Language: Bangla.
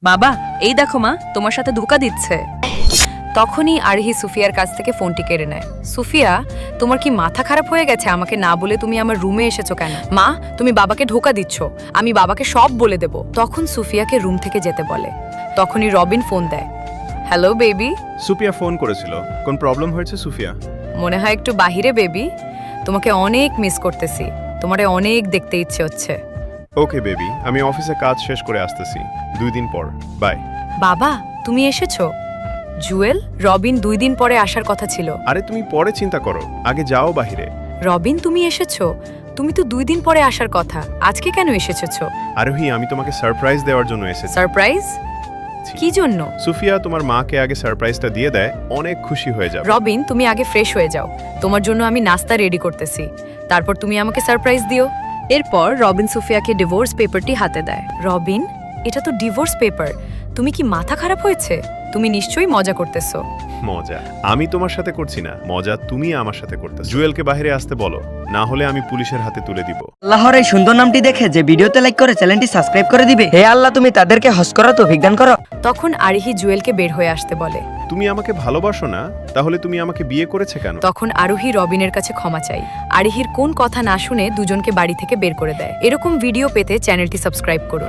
বাবা, এই দেখো মা, তোমার সাথে ধোঁকা দিচ্ছে। তখনই আরহি সুফিয়ার কাছ থেকে ফোনটি কেড়ে নেয়। সুফিয়া, তোমার কি মাথা খারাপ হয়ে গেছে? আমাকে না বলে তুমি আমার রুমে এসেছো কেন? মা, তুমি বাবাকে ধোঁকা দিচ্ছ, আমি বাবাকে সব বলে দেব। তখন সুফিয়াকে রুম থেকে যেতে বলে। তখনই রবিন ফোন দেয়। Hello baby. সুফিয়া ফোন করেছিল। কোন প্রবলেম হয়েছে সুফিয়া? মনে হয় একটু বাহিরে বেবি, তোমাকে অনেক মিস করতেছি, তোমারে অনেক দেখতে ইচ্ছে হচ্ছে। ওকে বেবি, আমি অফিসে কাজ শেষ করে আসতেছি 2 দিন পর। বাই। বাবা, তুমি এসেছো? জুয়েল, রবিন 2 দিন পরে আসার কথা ছিল। আরে তুমি পরে চিন্তা করো, আগে যাও বাহিরে। রবিন, তুমি এসেছো? তুমি তো 2 দিন পরে আসার কথা, আজকে কেন এসেছো? আরোহী, আমি তোমাকে সারপ্রাইজ দেওয়ার জন্য এসেছি। সারপ্রাইজ? কি জন্য? সুফিয়া তোমার মাকে আগে সারপ্রাইজটা দিয়ে দেয়, অনেক খুশি হয়ে যাবে। রবিন, তুমি আগে ফ্রেশ হয়ে যাও, তোমার জন্য আমি নাস্তা রেডি করতেছি, তারপর তুমি আমাকে সারপ্রাইজ দিও। এরপর রবিন সুফিয়াকে ডিভোর্স পেপারটি হাতে দেয়। রবিন, এটা তো ডিভোর্স পেপার, তুমি কি মাথা খারাপ হয়েছে? তুমি নিশ্চয়ই মজা করতেছো। মজা আমি তোমার সাথে করছি না, মজা তুমি আমার সাথে করতেছো। জুয়েলকে বাইরে আসতে বলো, না হলে আমি পুলিশের হাতে তুলে দিব। আল্লাহর এই সুন্দর নামটি দেখে যে ভিডিওতে লাইক করে চ্যানেলটি সাবস্ক্রাইব করে দিবে, হে আল্লাহ তুমি তাদেরকে হজ করা তৌফিক দান করো। তখন আরিহি জুয়েলকে বের হয়ে আসতে বলে। তুমি আমাকে ভালোবাসো না, তাহলে তুমি আমাকে বিয়ে করেছে কেন? তখন আরোহী রবিনের কাছে ক্ষমা চাই। আরিহির কোন কথা না শুনে দুজনকে বাড়ি থেকে বের করে দেয়। এরকম ভিডিও পেতে চ্যানেলটি সাবস্ক্রাইব করুন।